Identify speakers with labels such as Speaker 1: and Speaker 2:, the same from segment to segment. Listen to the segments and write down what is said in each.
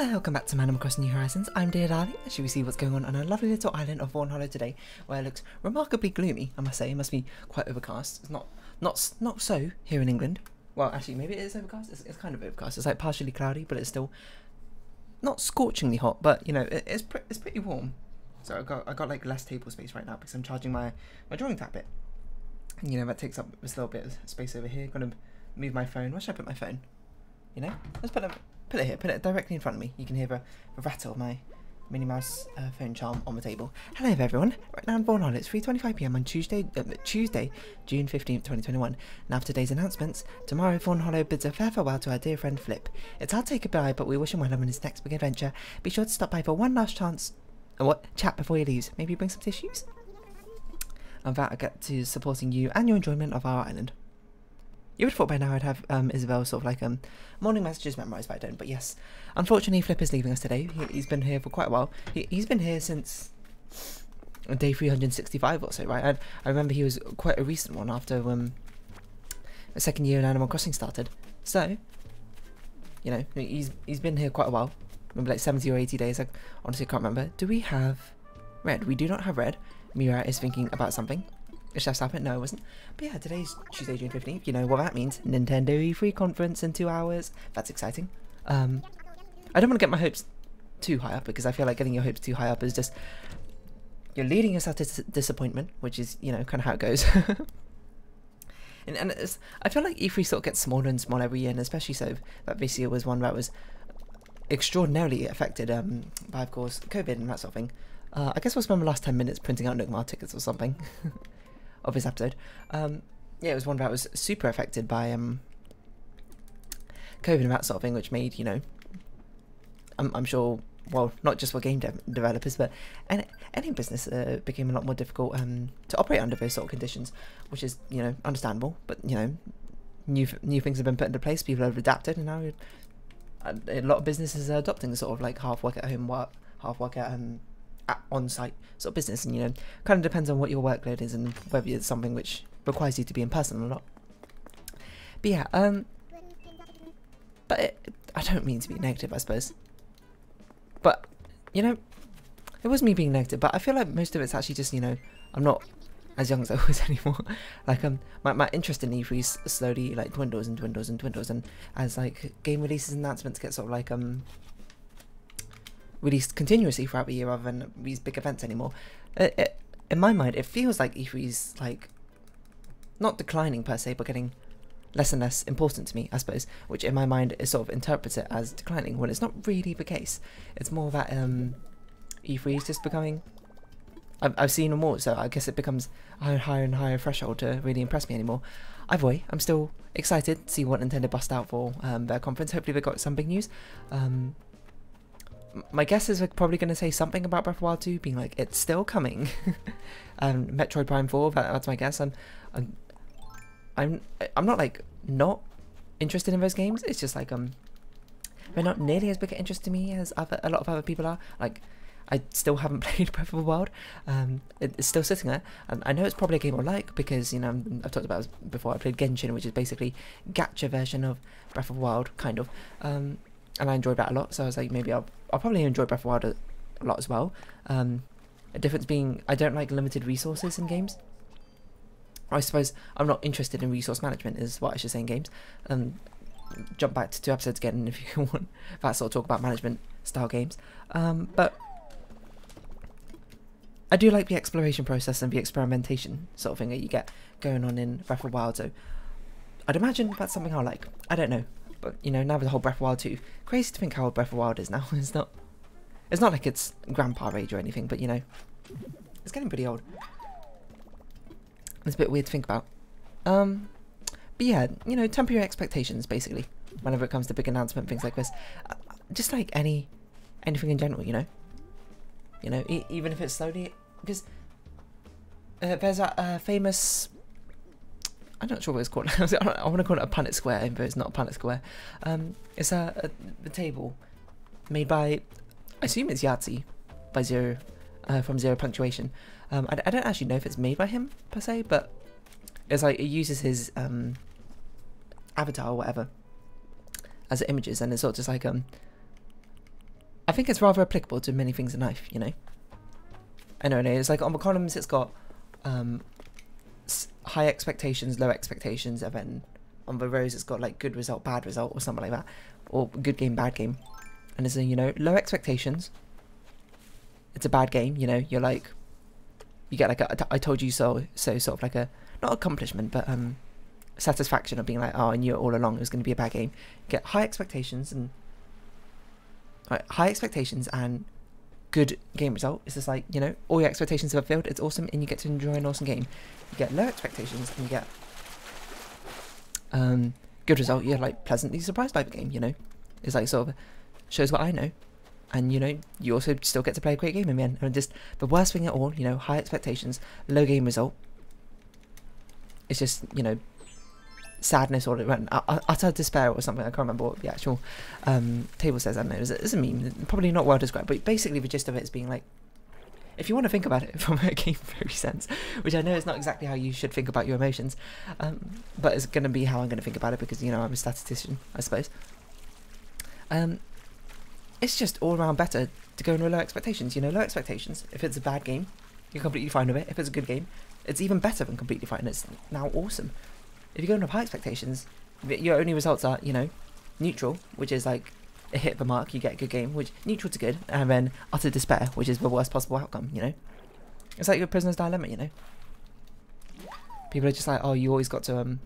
Speaker 1: Welcome back to Animal Crossing New Horizons. I'm Dear Darling, as you see what's going on our lovely little island of Fawnhollow today, where it looks remarkably gloomy, I must say. It must be quite overcast. It's not so here in England. Well, actually, maybe it is overcast. It's kind of overcast. It's like partially cloudy, but it's still not scorchingly hot. But you know, it's pretty warm. So I got like less table space right now because I'm charging my drawing tablet. And you know that takes up this little bit of space over here. Gonna move my phone. Where should I put my phone? You know, let's put it here. Put it directly in front of me. You can hear the rattle of my Minnie Mouse phone charm on the table. Hello everyone. Right now in Fawnhollow, it's 3:25 PM on Tuesday, June 15th, 2021. Now for today's announcements. Tomorrow, Fawnhollow bids a farewell to our dear friend Flip. It's hard to say goodbye, but we wish him well on his next big adventure. Be sure to stop by for one last chance. Chat before he leaves. Maybe bring some tissues. And that I get to supporting you and your enjoyment of our island. You would have thought by now I'd have Isabel sort of like morning messages memorised, but I don't. But yes, unfortunately Flip is leaving us today. He's been here for quite a while. He's been here since day 365 or so, right? I remember he was quite a recent one after the second year in Animal Crossing started. So, you know, he's been here quite a while. Maybe like 70 or 80 days. I honestly can't remember. Do we have Red? We do not have Red. Mira is thinking about something. It's just happened. No, it wasn't. But yeah, today's Tuesday, June 15th. You know what that means. Nintendo E3 conference in 2 hours. That's exciting. I don't want to get my hopes too high up, because I feel like getting your hopes too high up is just... You're leading yourself to disappointment, which is, you know, kind of how it goes. and I feel like E3 sort of gets smaller and smaller every year, and especially so that this year was one that was extraordinarily affected by, of course, COVID and that sort of thing. I guess we'll spend the last 10 minutes printing out Nookmar tickets or something. Of this episode. Yeah, it was one that was super affected by COVID and that sort of thing, which made, you know, I'm sure, well, not just for game developers, but any business became a lot more difficult to operate under those sort of conditions, which is, you know, understandable. But you know, new things have been put into place. People have adapted, and now a lot of businesses are adopting the sort of like half work at home work, half work at on-site sort of business, and you know, kind of depends on what your workload is and whether it's something which requires you to be in person or not. But yeah, I don't mean to be negative, I suppose, but you know, it was me being negative, but I feel like most of it's actually just, you know, I'm not as young as I was anymore. Like my interest in E3 slowly like dwindles and dwindles and dwindles, and as like game releases and announcements get sort of like released continuously throughout the year rather than these big events anymore. In my mind, it feels like E3's like not declining per se, but getting less and less important to me, I suppose, which in my mind is sort of interprets it as declining when it's not really the case. It's more that E3 is just becoming... I've seen more, so I guess it becomes a higher and higher threshold to really impress me anymore. Either way, I'm still excited to see what Nintendo bust out for their conference. Hopefully they've got some big news. My guess is we're probably going to say something about Breath of the Wild 2 being like, it's still coming. Metroid Prime 4, that's my guess. I'm not like not interested in those games. It's just like they're not nearly as big an interest to me as a lot of other people are. Like, I still haven't played Breath of the Wild. It's still sitting there. I know it's probably a game I like because, you know, I've talked about it before. I played Genshin, which is basically gacha version of Breath of the Wild, kind of. And I enjoyed that a lot, so I was like, maybe I'll probably enjoy Breath of the Wild a lot as well. A difference being, I don't like limited resources in games. I suppose I'm not interested in resource management, is what I should say in games. Jump back to 2 episodes again if you want that sort of talk about management style games. But I do like the exploration process and the experimentation sort of thing that you get going on in Breath of the Wild, so I'd imagine that's something I'll like. I don't know. But, you know, now with the whole Breath of the Wild 2, crazy to think how old Breath of the Wild is now. It's not like it's grandpa age or anything, but, you know, it's getting pretty old. It's a bit weird to think about. But yeah, you know, temper your expectations, basically, whenever it comes to big announcement, things like this. Just like anything in general, you know? You know, even if it's slowly, because there's that famous... I'm not sure what it's called. I want to call it a Punnett Square, but it's not a Punnett Square. It's the table made by, I assume it's Yahtzee, by from Zero Punctuation. I don't actually know if it's made by him per se, but it's like it uses his avatar or whatever as images, and it's sort of just like I think it's rather applicable to many things in life, you know. I know, it's like on the columns it's got high expectations, low expectations, and then on the rows it's got like good result, bad result, or something like that, or good game, bad game. And it's a, you know, low expectations, it's a bad game, you know, you're like, you get like a I told you so sort of like a, not accomplishment, but satisfaction of being like, oh, I knew it all along, it was going to be a bad game. You get high expectations and good game result. It's just like, you know, all your expectations have fulfilled, it's awesome, and you get to enjoy an awesome game. You get low expectations and you get good result, you're like pleasantly surprised by the game, you know. It's like sort of shows what I know, and you know, you also still get to play a great game in the end. And just the worst thing at all, you know, high expectations, low game result. It's just, you know, sadness or utter despair or something. I can't remember what the actual table says. I don't know, it's a meme, probably not well described, but basically the gist of it is being like, if you want to think about it from a game theory sense, which I know is not exactly how you should think about your emotions, but it's going to be how I'm going to think about it, because, you know, I'm a statistician, I suppose. It's just all around better to go in with low expectations. You know, low expectations, if it's a bad game, you're completely fine with it. If it's a good game, it's even better than completely fine. It's now awesome. If you go in with high expectations, your only results are, you know, neutral, which is like a hit the mark, you get a good game, which neutral to good, and then utter despair, which is the worst possible outcome, you know. It's like your prisoner's dilemma, you know. People are just like, oh, you always got to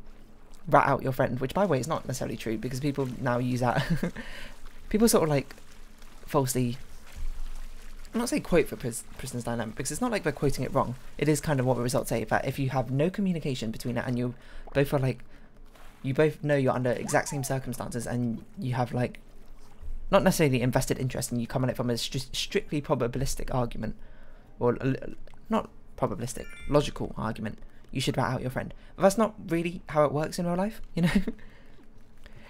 Speaker 1: rat out your friend, which by the way is not necessarily true, because people now use that. People sort of like falsely, I'm not saying quote for prisoner's dilemma, because it's not like they're quoting it wrong. It is kind of what the results say, that if you have no communication between it, and you both are like, you both know you're under exact same circumstances, and you have like, not necessarily invested interest, and you come at it from a strictly probabilistic argument, or not probabilistic, logical argument, you should rat out your friend. But that's not really how it works in real life, you know.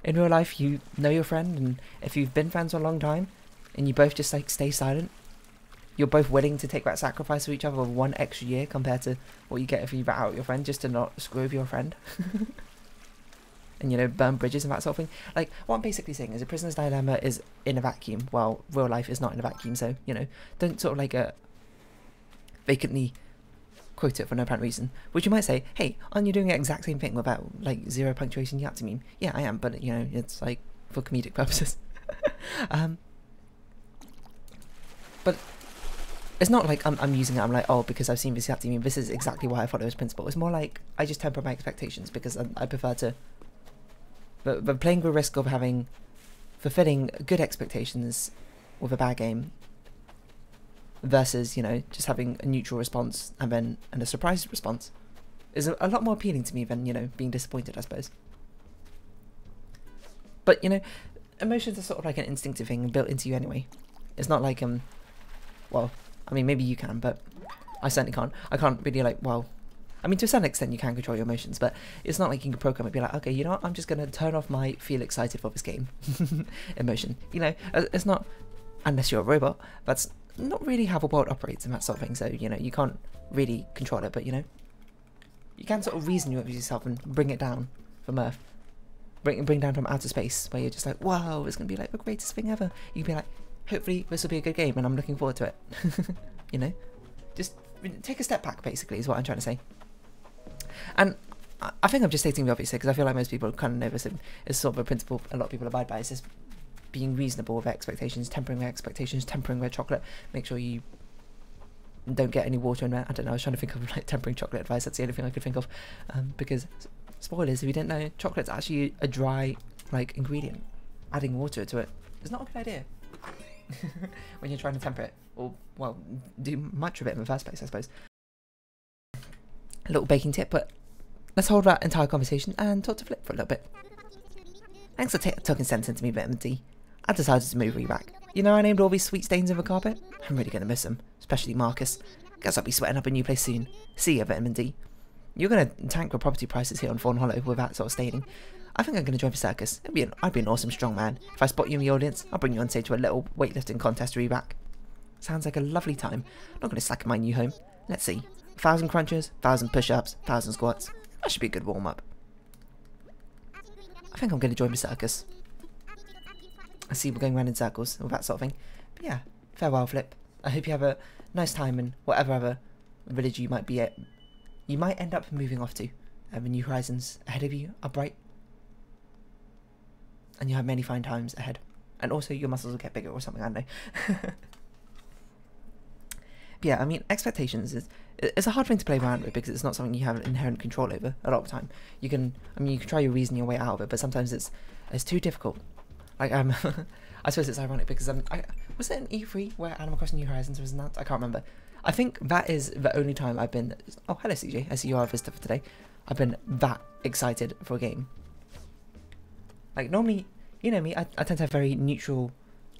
Speaker 1: In real life, you know your friend, and if you've been friends for a long time, and you both just like stay silent, you're both willing to take that sacrifice for each other of 1 extra year compared to what you get if you rat out your friend, just to not screw with your friend. And, you know, burn bridges and that sort of thing. Like, what I'm basically saying is a prisoner's dilemma is in a vacuum, while real life is not in a vacuum. So, you know, don't sort of like vacantly quote it for no apparent reason. Which you might say, hey, aren't you doing the exact same thing without like 0 punctuation yet to meme? Yeah, I am, but you know, it's like for comedic purposes. But it's not like I'm using it, I'm like, oh, because I've seen this yet to meme, this is exactly why I follow this principle. It's more like I just temper my expectations, because I prefer to. But playing the risk of fulfilling good expectations with a bad game versus, you know, just having a neutral response and a surprise response is a lot more appealing to me than, you know, being disappointed, I suppose. But, you know, emotions are sort of like an instinctive thing built into you anyway. It's not like, well, I mean, maybe you can, but I certainly can't. I can't really, like, well, I mean, to a certain extent you can control your emotions, but it's not like you can program it, be like, okay, you know what, I'm just going to turn off my feel excited for this game emotion. You know, it's not, unless you're a robot, that's not really how the world operates and that sort of thing, so, you know, you can't really control it, but, you know, you can sort of reason with yourself and bring it down from Earth. Bring down from outer space, where you're just like, wow, it's going to be like the greatest thing ever. You can be like, hopefully this will be a good game and I'm looking forward to it. You know, just take a step back, basically, is what I'm trying to say. And I think I'm just stating the obvious here, because I feel like most people kind of know this, and it's sort of a principle a lot of people abide by. It's just being reasonable with their expectations, tempering their expectations, tempering their chocolate. Make sure you don't get any water in there. I don't know, I was trying to think of like tempering chocolate advice. That's the only thing I could think of. Because, spoilers, if you didn't know, chocolate's actually a dry, like, ingredient. Adding water to it is not a good idea. When you're trying to temper it, or, well, do much of it in the first place, I suppose. A little baking tip, but let's hold that entire conversation and talk to Flip for a little bit. Thanks for talking sense into me, Vitamin D. I decided to move you back. You know, I named all these sweet stains in the carpet. I'm really going to miss them, especially Marcus. Guess I'll be sweating up a new place soon. See ya, Vitamin D. You're going to tank the property prices here on Fawnhollow with that sort of staining. I think I'm going to join the circus. I'd be an awesome strong man. If I spot you in the audience, I'll bring you on stage to a little weightlifting contest to be back. Sounds like a lovely time. Not going to slack in my new home. Let's see. 1,000 crunches, 1,000 push-ups, 1,000 squats. That should be a good warm-up. I think I'm going to join the circus. I see we're going around in circles, all that sort of thing. But yeah, farewell, Flip. I hope you have a nice time in whatever other village you might be at. You might end up moving off to. The new horizons ahead of you are bright. And you have many fine times ahead. And also your muscles will get bigger or something, I don't know. But yeah, I mean, expectations it's a hard thing to play around with because it's not something you have inherent control over a lot of the time. You can try your reason your way out of it, but sometimes it's too difficult. Like I suppose it's ironic because was it an E3 where Animal Crossing New Horizons was announced? I can't remember. I think that is the only time I've been. Oh, hello CJ. I see you are a visitor for today. I've been that excited for a game. Like normally, you know me, I tend to have very neutral,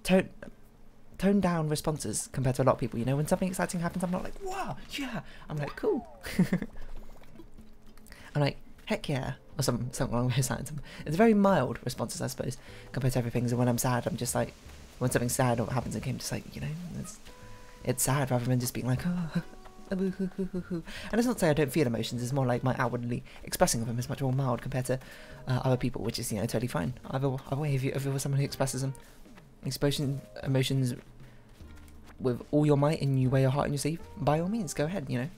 Speaker 1: toned down responses compared to a lot of people. You know, when something exciting happens, I'm not like, wow, yeah. I'm like, cool. I'm like, heck yeah, or something along those lines. It's very mild responses, I suppose, compared to everything. So when I'm sad, I'm just like, when something sad or happens in a game, just like, you know, it's sad rather than just being like, oh. And it's not to say I don't feel emotions, it's more like my outwardly expressing of them is much more mild compared to other people, which is, you know, totally fine. Either way, if you're someone who expresses them, emotions with all your might and you wear your heart on your sleeve, by all means, go ahead, you know.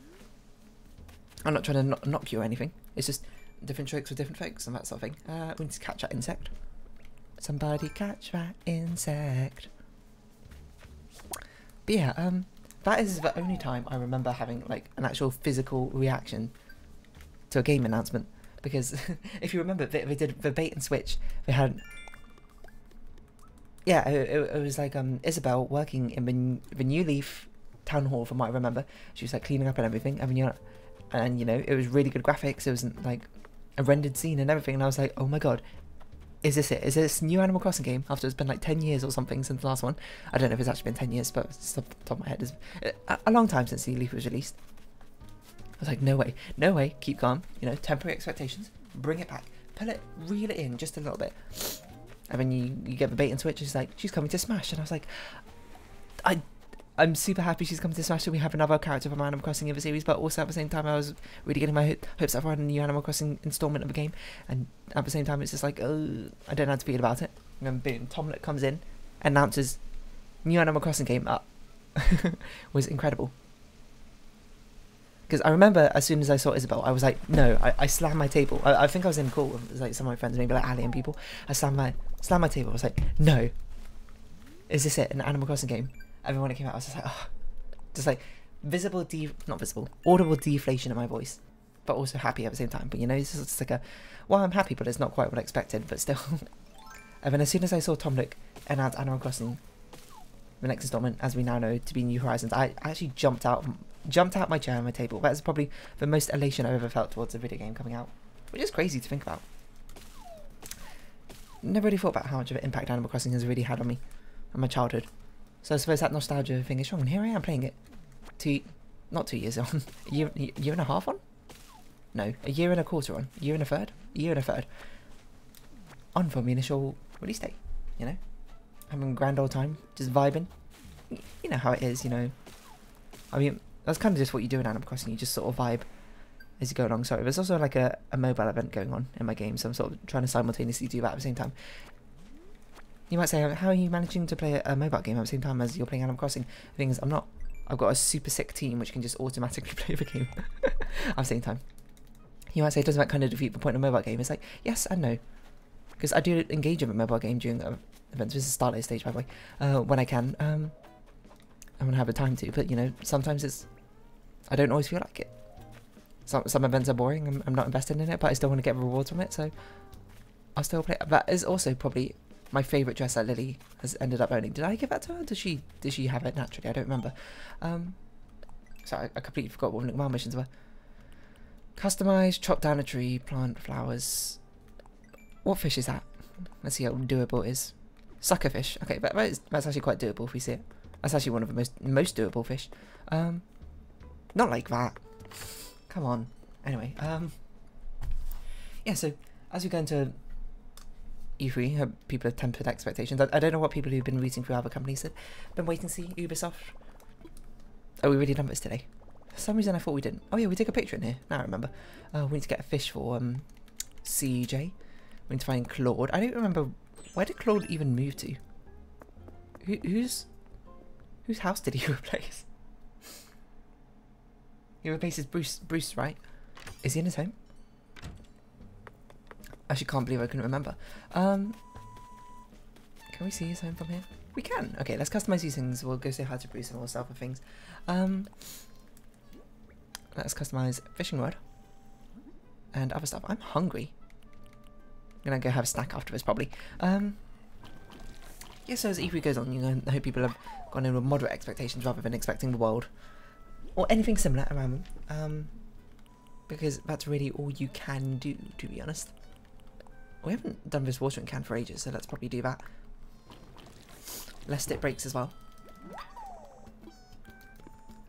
Speaker 1: I'm not trying to knock you or anything, it's just different tricks for different folks and that sort of thing. We need to catch that insect. Somebody catch that insect. But yeah, that is the only time I remember having like an actual physical reaction to a game announcement. Because if you remember, they did the bait and switch. They had, yeah, it was like Isabel working in the New Leaf town hall, from what I remember. She was like cleaning up and everything. And you know, it was really good graphics. It was like a rendered scene and everything. And I was like, oh my god. Is this it? Is this new Animal Crossing game after it's been like 10 years or something since the last one? I don't know if it's actually been 10 years, but it's off the top of my head. It's a long time since the Leaf was released. I was like, no way, keep calm. You know, temporary expectations, bring it back, pull it, reel it in just a little bit. And then you get the bait and switch, it's like, she's coming to Smash. And I was like, I'm super happy she's coming to Smash and we have another character from Animal Crossing in the series, but also at the same time I was really getting my hopes up for a new Animal Crossing installment of the game, and at the same time it's just like, I don't know how to feel about it. And then boom, Tomlet comes in, announces new Animal Crossing game up. Was incredible. Because I remember as soon as I saw Isabel, I was like, no, I slammed my table. I think I was in a call with like some of my friends, maybe like Ali and people. I slammed my table, I was like, no. Is this it, an Animal Crossing game? And then when it came out, I was just like, oh, just like audible deflation in my voice, but also happy at the same time. But you know, it's just like well, I'm happy, but it's not quite what I expected, but still. And then as soon as I saw Tom Nook announce Animal Crossing, the next installment, as we now know, to be New Horizons, I actually jumped out my chair on my table. That's probably the most elation I've ever felt towards a video game coming out, which is crazy to think about. Never really thought about how much of an impact Animal Crossing has really had on me and my childhood. So I suppose that nostalgia thing is strong, and here I am playing it. Not 2 years on, a year and a half on? No, a year and a quarter on, a year and a third. On from the initial release date, you know? Having a grand old time, just vibing. You know how it is, you know? I mean, that's kind of just what you do in Animal Crossing, you just sort of vibe as you go along. Sorry, there's also like a mobile event going on in my game, so I'm sort of trying to simultaneously do that at the same time. You might say, how are you managing to play a mobile game at the same time as you're playing Animal Crossing? The thing is, I've got a super sick team which can just automatically play the game at the same time. You might say, doesn't that kind of defeat the point of a mobile game? It's like, yes and no. Because I do engage in a mobile game during events. This is the Starlight stage, by the way, when I can. I'm going to have the time to, but you know, sometimes I don't always feel like it. Some events are boring, I'm not invested in it, but I still want to get rewards from it, so I'll still play. That is also probably my favourite dress that Lily has ended up owning. Did I give that to her? Did she have it naturally? I don't remember. Sorry, I completely forgot what my missions were. Customise, chop down a tree, plant flowers. What fish is that? Let's see how doable it is. Suckerfish. Okay, that's actually quite doable if we see it. That's actually one of the most doable fish. Not like that. Come on. Anyway, yeah, so as we go into E3, people have tempered expectations. I don't know what people who've been reading through other companies have been waiting to see. Ubisoft. Oh, we already done this today. For some reason I thought we didn't. Oh yeah, we took a picture in here. Now I remember. We need to get a fish for CJ. We need to find Claude. I don't remember, where did Claude even move to? Whose house did he replace? He replaces Bruce, right? Is he in his home? I actually can't believe I couldn't remember. Can we see his home from here? We can. Okay, let's customize these things. We'll go say hi to Bruce and we'll sell for things. Let's customize fishing rod and other stuff. I'm hungry. I'm gonna go have a snack afterwards, probably. Yeah, so as E3 goes on, you know, I hope people have gone in with moderate expectations rather than expecting the world or anything similar around them. Because that's really all you can do, to be honest. We haven't done this watering can for ages, so let's probably do that. Less stick breaks as well.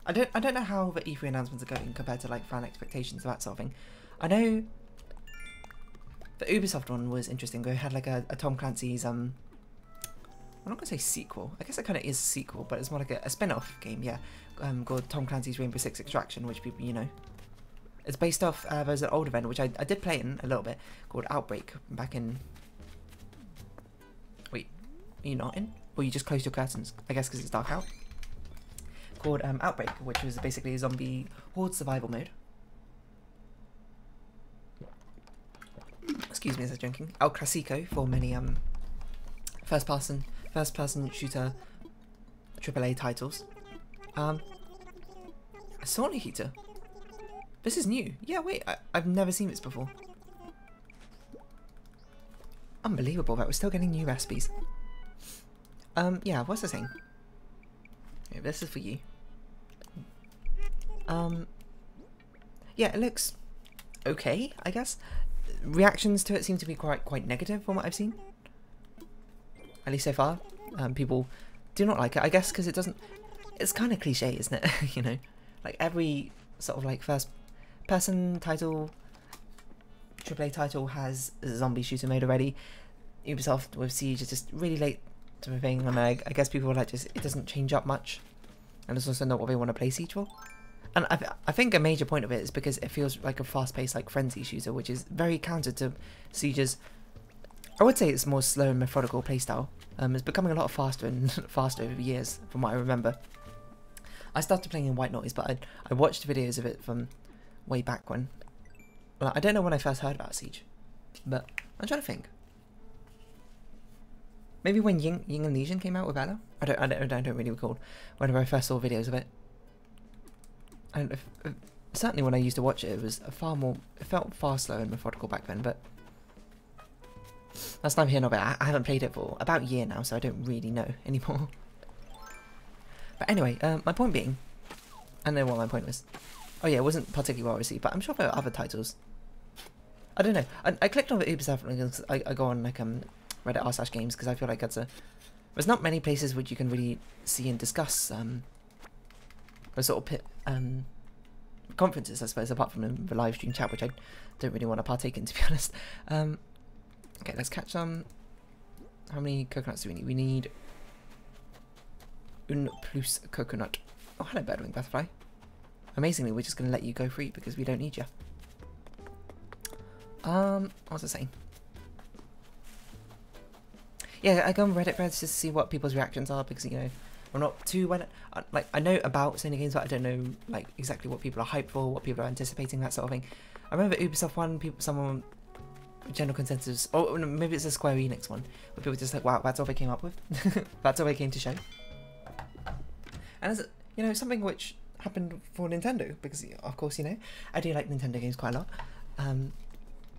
Speaker 1: I don't know how the E3 announcements are going compared to like fan expectations and that sort of thing. I know the Ubisoft one was interesting. We had like a Tom Clancy's I'm not gonna say sequel. I guess it kind of is a sequel, but it's more like a spin-off game, yeah. Called Tom Clancy's Rainbow Six Extraction, which people it's based off. There's an old event which I did play in a little bit called Outbreak back in. Wait, are you not in? Or you just closed your curtains? I guess because it's dark out. Called Outbreak, which was basically a zombie horde survival mode. Excuse me as I'm drinking. El Clasico for many first person shooter AAA titles. A sauna heater. This is new. Yeah, wait, I've never seen this before. Unbelievable that we're still getting new recipes. Yeah, what's the thing? Okay, this is for you. Yeah, it looks okay, I guess. Reactions to it seem to be quite negative from what I've seen. At least so far. People do not like it, I guess, because it doesn't... It's kind of cliche, isn't it? You know? Like, every sort of, like, first-person title, AAA title has a zombie shooter mode already. Ubisoft with Siege is just really late to the thing, and I guess people are like, just it doesn't change up much. And it's also not what they want to play Siege for. And I think a major point of it is because it feels like a fast-paced, like, frenzy shooter, which is very counter to Siege's... I would say it's more slow and methodical playstyle. It's becoming a lot faster and faster over the years, from what I remember. I started playing in White Noise, but I watched videos of it from way back when. Well, I don't know when I first heard about Siege, but I'm trying to think. Maybe when Ying and Legion came out with Ella? I don't really recall. Whenever I first saw videos of it. And certainly when I used to watch it, it was it felt far slower and methodical back then, but that's neither here nor there. I haven't played it for about a year now, so I don't really know anymore. But anyway, my point being, I don't know what my point was. Oh yeah, it wasn't particularly well received, but I'm sure there are other titles. I don't know. I clicked on the Ubisoft because I go on like Reddit r/games because I feel like there's not many places which you can really see and discuss the sort of conferences, I suppose, apart from the live stream chat, which I don't really want to partake in, to be honest. Okay, let's catch some. How many coconuts do we need? We need un plus coconut. Oh, hello, birdwing butterfly. Amazingly, we're just going to let you go free because we don't need you. What was I saying? Yeah, I go on Reddit threads just to see what people's reactions are because, you know, I'm not too like I know about Sony games, but I don't know like exactly what people are hyped for, what people are anticipating, that sort of thing. I remember Ubisoft one, someone general consensus, or maybe it's a Square Enix one, where people were just like, wow, that's all they came up with. That's all they came to show. And as you know, something which happened for Nintendo, because of course, you know, I do like Nintendo games quite a lot.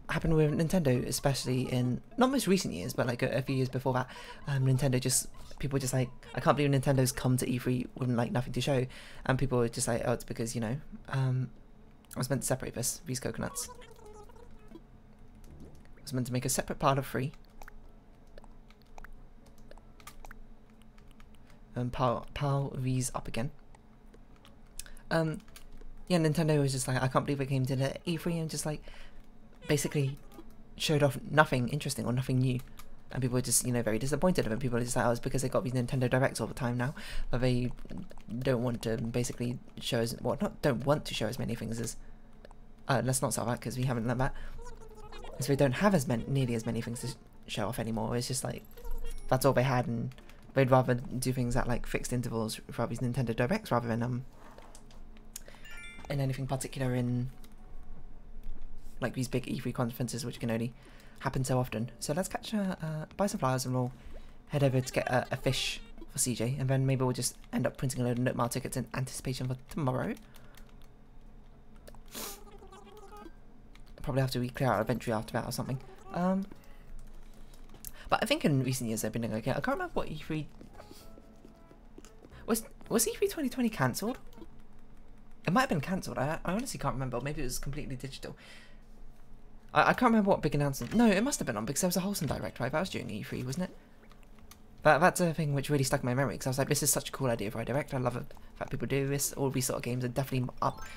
Speaker 1: Happened with Nintendo, especially in not most recent years, but like a few years before that. Nintendo people were just like, I can't believe Nintendo's come to E3 with like nothing to show, and people were just like, oh, it's because, you know, I was meant to separate these coconuts. I was meant to make a separate pile of 3. And pile these up again. Yeah, Nintendo was just like, I can't believe it came to the E3 and just like basically showed off nothing interesting or nothing new, and people were just, you know, very disappointed of it. People are just like, oh, it's because they got these Nintendo Directs all the time now, but they don't want to basically show us, well, not don't want to show as many things as let's not start that because we haven't done that. So we don't have nearly as many things to show off anymore. It's just like that's all they had, and they'd rather do things at like fixed intervals for these Nintendo Directs rather than in anything particular in like these big E3 conferences, which can only happen so often. So let's catch buy some flowers and we'll head over to get a fish for CJ, and then maybe we'll just end up printing a load of Note Mile tickets in anticipation for tomorrow. Probably have to clear out inventory after that or something. But I think in recent years they've been doing okay. I can't remember what E3 was E3 2020 cancelled? It might have been cancelled. I honestly can't remember. Maybe it was completely digital. I can't remember what big announcement. No, it must have been on because there was a Wholesome Direct, right? That was during E3, wasn't it? That's a thing which really stuck in my memory because I was like, this is such a cool idea for a Direct. I love it that people do this. All these sort of games are definitely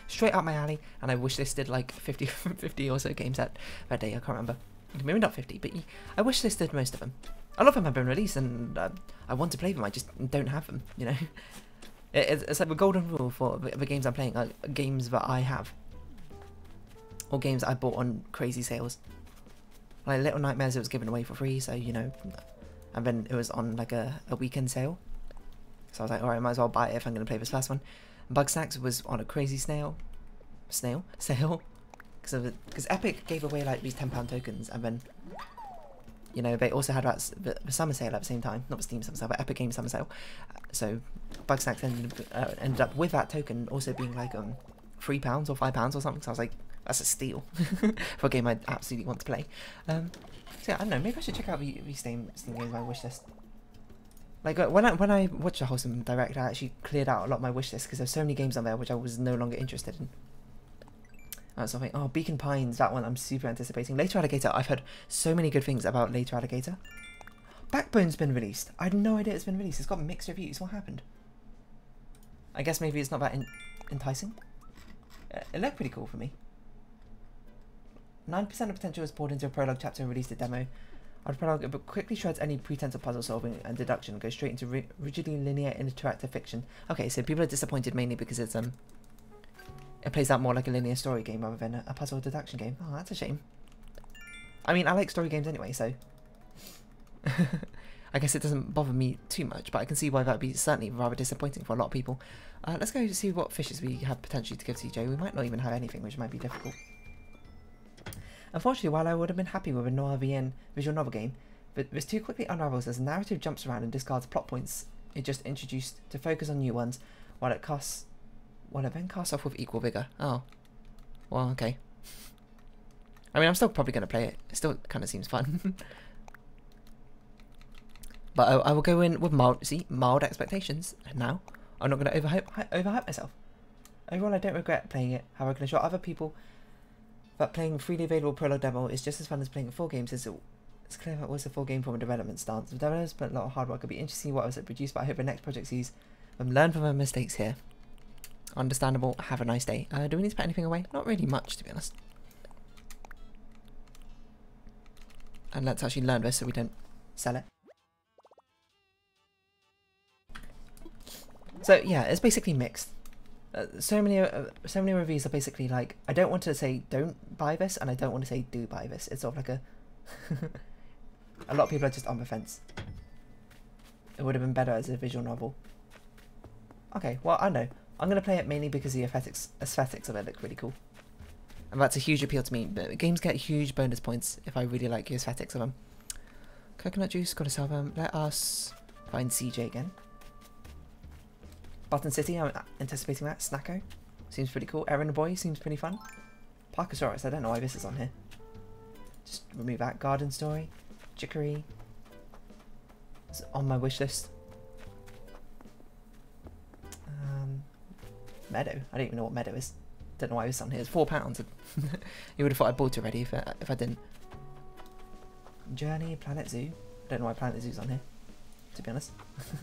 Speaker 1: straight up my alley, and I wish listed like 50 or so games that day. I can't remember. Maybe not 50, but I wish listed most of them. A lot of them have been released, and I want to play them. I just don't have them. You know, it's like the golden rule for the games I'm playing are games that I have, or games I bought on crazy sales. Like Little Nightmares, it was given away for free, so you know. And then it was on like a weekend sale. So I was like, alright, I might as well buy it if I'm going to play this first one. Bug Snacks was on a crazy sale. Because Epic gave away like these £10 tokens, and then, you know, they also had the summer sale at the same time. Not the Steam summer sale, but Epic Games summer sale. So Bug Snacks ended up with that token also being like £3 or £5 or something. So I was like, that's a steal for a game I absolutely want to play. So yeah, I don't know, maybe I should check out the Steam games on my wishlist. Like when I watched the Wholesome Direct, I actually cleared out a lot of my wishlist because there's so many games on there which I was no longer interested in. Something. Oh, Beacon Pines, that one I'm super anticipating. Later Alligator, I've heard so many good things about Later Alligator. Backbone's been released. I had no idea it's been released. It's got mixed reviews. What happened? I guess maybe it's not that enticing. It looked pretty cool for me. 9% of potential is poured into a prologue chapter and released a demo. Our prologue but quickly shreds any pretense of puzzle solving and deduction and goes straight into rigidly linear interactive fiction. Okay, so people are disappointed mainly because it's it plays out more like a linear story game rather than a puzzle deduction game. Oh, that's a shame. I mean, I like story games anyway, so I guess it doesn't bother me too much, but I can see why that would be certainly rather disappointing for a lot of people. Let's go see what fishes we have potentially to give CJ. We might not even have anything, which might be difficult. Unfortunately, while I would have been happy with a Noir VN visual novel game, but this too quickly unravels as the narrative jumps around and discards plot points it just introduced to focus on new ones, while it then casts off with equal vigour. Oh. Well, okay. I mean, I'm still probably going to play it. It still kind of seems fun. But I will go in with mild expectations. And now, I'm not going to overhype myself. Overall, I don't regret playing it. However, I can assure other people that playing freely available prologue demo is just as fun as playing a full game, since it's clear that it was a full game from a development stance. The developers spent a lot of hard work. It'll be interesting to see what was produced, but I hope the next project sees them learn from their mistakes here. Understandable. Have a nice day. Do we need to put anything away? Not really much, to be honest. And let's actually learn this so we don't sell it. So yeah, it's basically mixed. So many reviews are basically like, I don't want to say don't buy this, and I don't want to say do buy this. It's sort of like a a lot of people are just on the fence. It would have been better as a visual novel. Okay, well, I know. I'm going to play it mainly because the aesthetics of it look really cool. And that's a huge appeal to me. But games get huge bonus points if I really like the aesthetics of them. Coconut juice, gotta sell them. Let us find CJ again. Button City, I'm anticipating that. Snacko seems pretty cool. Errand Boy seems pretty fun. Parkosaurus, I don't know why this is on here. Just remove that. Garden Story. Chicory. It's on my wish list. Meadow. I don't even know what Meadow is. Don't know why it's on here. It's £4. You would have thought I bought it already if I didn't. Journey, Planet Zoo. Don't know why Planet Zoo's on here, to be honest.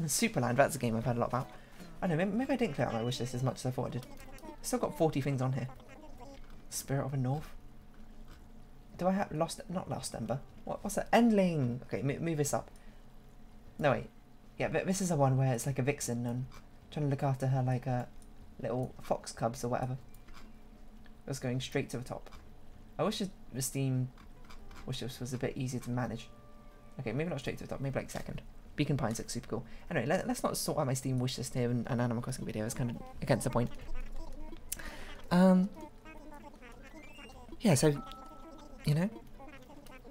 Speaker 1: Superland, that's a game I've heard a lot about. I don't know, maybe I didn't clear out my wish list as much as I thought I did. Still got 40 things on here. Spirit of the North. Do I have not Lost Ember? What's that? Endling! Okay, move this up. No, wait. Yeah, this is the one where it's like a vixen and trying to look after her like little fox cubs or whatever. That's going straight to the top. I wish the Steam wish list was a bit easier to manage. Okay, maybe not straight to the top, maybe like second. Beacon Pines looks super cool. Anyway, let's not sort out my Steam wishlist here and an Animal Crossing video. It's kind of against the point. Yeah, so, you know,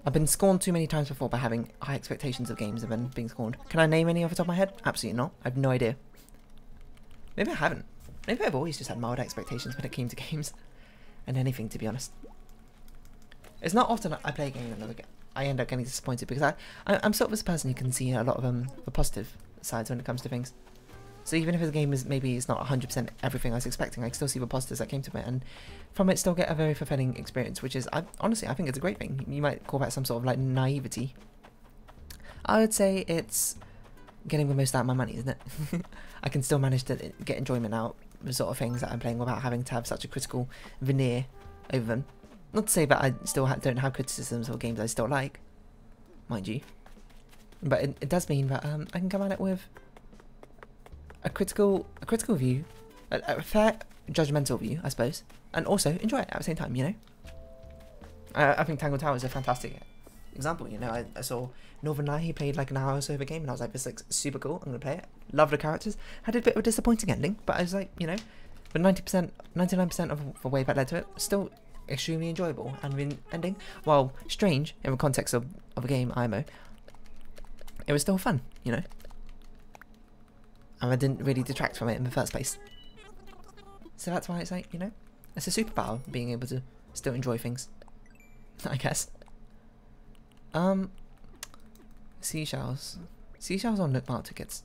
Speaker 1: I've been scorned too many times before by having high expectations of games and then being scorned. Can I name any off the top of my head? Absolutely not. I have no idea. Maybe I haven't. Maybe I've always just had mild expectations when it came to games. And anything, to be honest. It's not often I play a game and I end up getting disappointed, because I'm sort of a person who can see a lot of the positive sides when it comes to things. So even if the game is maybe it's not 100% everything I was expecting, I can still see the positives that came to it, and from it still get a very fulfilling experience, which is, honestly, I think it's a great thing. You might call that some sort of like naivety. I would say it's getting the most out of my money, isn't it? I can still manage to get enjoyment out of the sort of things that I'm playing without having to have such a critical veneer over them. Not to say that I still don't have criticisms of games I still like, mind you, but it does mean that I can come at it with a critical view, a fair judgmental view, I suppose, and also enjoy it at the same time, you know. I think Tangle Tower is a fantastic example, you know. I saw Northern Light, he played like an hour or so of a game, and I was like, this looks super cool, I'm going to play it. Love the characters. Had a bit of a disappointing ending, but I was like, you know, but 99% of the way that led to it, still extremely enjoyable and the ending, while strange in the context of a game, IMO, it was still fun, you know. And I didn't really detract from it in the first place. So that's why it's like, you know, it's a superpower, being able to still enjoy things, I guess. Seashells. Seashells on Nook Mile tickets.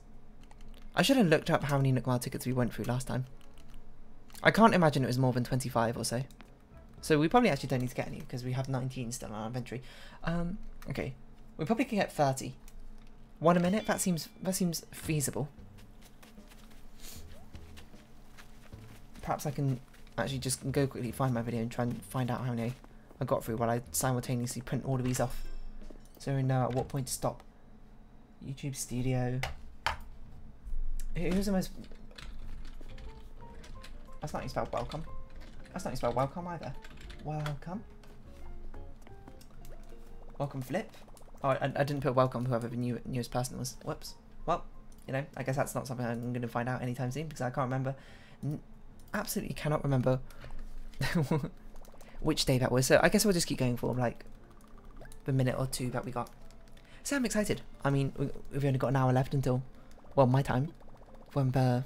Speaker 1: I should have looked up how many Nook Mile tickets we went through last time. I can't imagine it was more than 25 or so. So we probably actually don't need to get any, because we have 19 still on our inventory. Okay. We probably can get 30. One a minute? That seems feasible. Perhaps I can actually just go quickly find my video and try and find out how many I got through while I simultaneously print all of these off, so we know at what point to stop. YouTube Studio. Who's the most... That's not how you spell welcome. That's not how you spell welcome either. Welcome. Welcome Flip. Oh, I didn't put welcome whoever the newest person was. Whoops. Well, you know, I guess that's not something I'm going to find out anytime soon, because I can't remember. Absolutely cannot remember which day that was. So I guess we'll just keep going for like the minute or two that we got. So I'm excited. I mean, we've only got an hour left until, well, my time, when the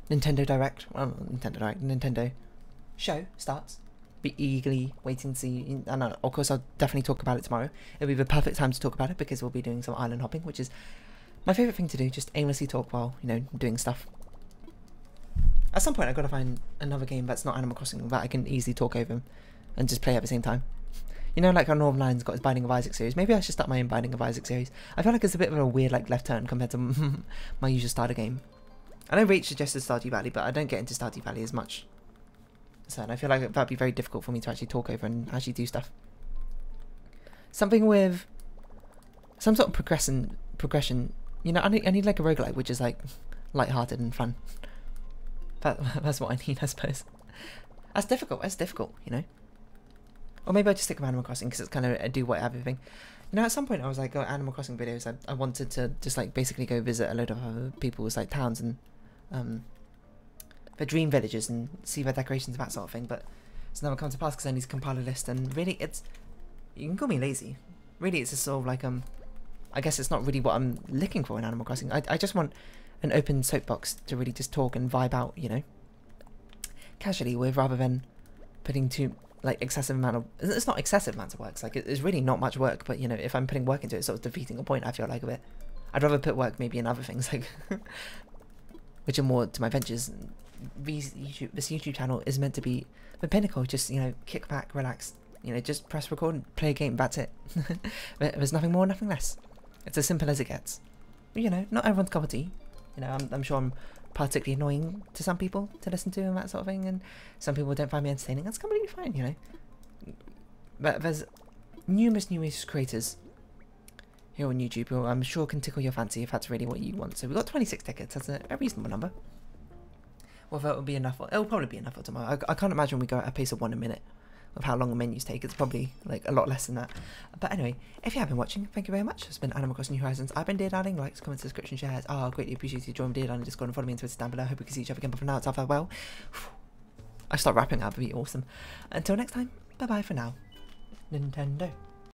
Speaker 1: Nintendo Direct, well, Nintendo show starts. Be eagerly waiting to see, and of course I'll definitely talk about it tomorrow. It'll be the perfect time to talk about it, because we'll be doing some island hopping, which is my favourite thing to do, just aimlessly talk while, you know, doing stuff. At some point I've got to find another game that's not Animal Crossing that I can easily talk over and just play at the same time. You know, like how Northern Lion's got his Binding of Isaac series. Maybe I should start my own Binding of Isaac series. I feel like it's a bit of a weird like left turn compared to my usual starter game. I know Rach suggested Stardew Valley, but I don't get into Stardew Valley as much. So I feel like that'd be very difficult for me to actually talk over and actually do stuff. Something with some sort of progression. You know, I need like a roguelike, which is like light-hearted and fun. That's what I need, I suppose. That's difficult, you know. Or maybe I just stick with Animal Crossing, because it's kind of a do whatever thing. You know, at some point I was like, oh, Animal Crossing videos, I wanted to just like basically go visit a load of other people's like towns and their dream villages and see their decorations and that sort of thing, but it's never come to pass because I need to compile a list, and really you can call me lazy. Really, it's just sort of like, I guess it's not really what I'm looking for in Animal Crossing. I just want an open soapbox to really just talk and vibe out, you know, casually with, rather than putting too, like, excessive amount of, it's not excessive amounts of work, it's like, it's really not much work, but, you know, if I'm putting work into it, it's sort of defeating a point, I feel like, of it. I'd rather put work maybe in other things, like, which are more to my ventures. This YouTube channel is meant to be the pinnacle, just, you know, kick back, relax, you know, just press record and play a game, that's it. There's nothing more, nothing less. It's as simple as it gets. But, you know, not everyone's cup of tea. You know, I'm sure I'm particularly annoying to some people to listen to and that sort of thing, and some people don't find me entertaining. That's completely fine, you know. But there's numerous creators here on YouTube who I'm sure can tickle your fancy if that's really what you want. So we've got 26 tickets. That's a reasonable number. Whether it will be enough, it'll probably be enough for tomorrow. I can't imagine we go at a pace of 1 a minute. of how long the menus take. It's probably like a lot less than that. But anyway, if you have been watching, thank you very much. It's been Animal Crossing New Horizons. I've been Dear Darling. Likes, comments, subscription, shares. I greatly appreciate you joining Dear Darling Discord and follow me on Twitter down below. I hope we can see each other again. But for now, it's all farewell. I start wrapping up. It'd be awesome. Until next time, bye bye for now. Nintendo.